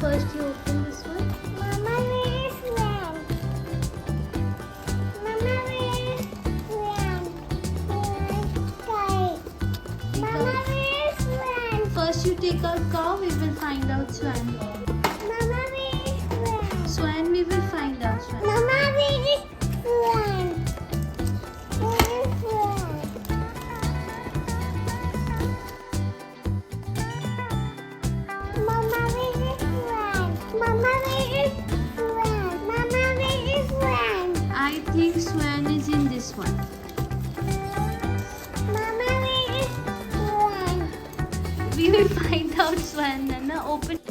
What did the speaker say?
first you open this one. Mama, where is Swan? Mama, where is Swan? Mama, where is Swan? First you take out cow, we will find out swan. Mama, where is Swan? Swan we will find out swan. Mama, where is Swan? Where is Swan? Mama, where is Swan? Mama, where is Swan? Mama, where is Swan? I think swan is in this one. Mama, where is Swan? We will find out swan, Nana. Open.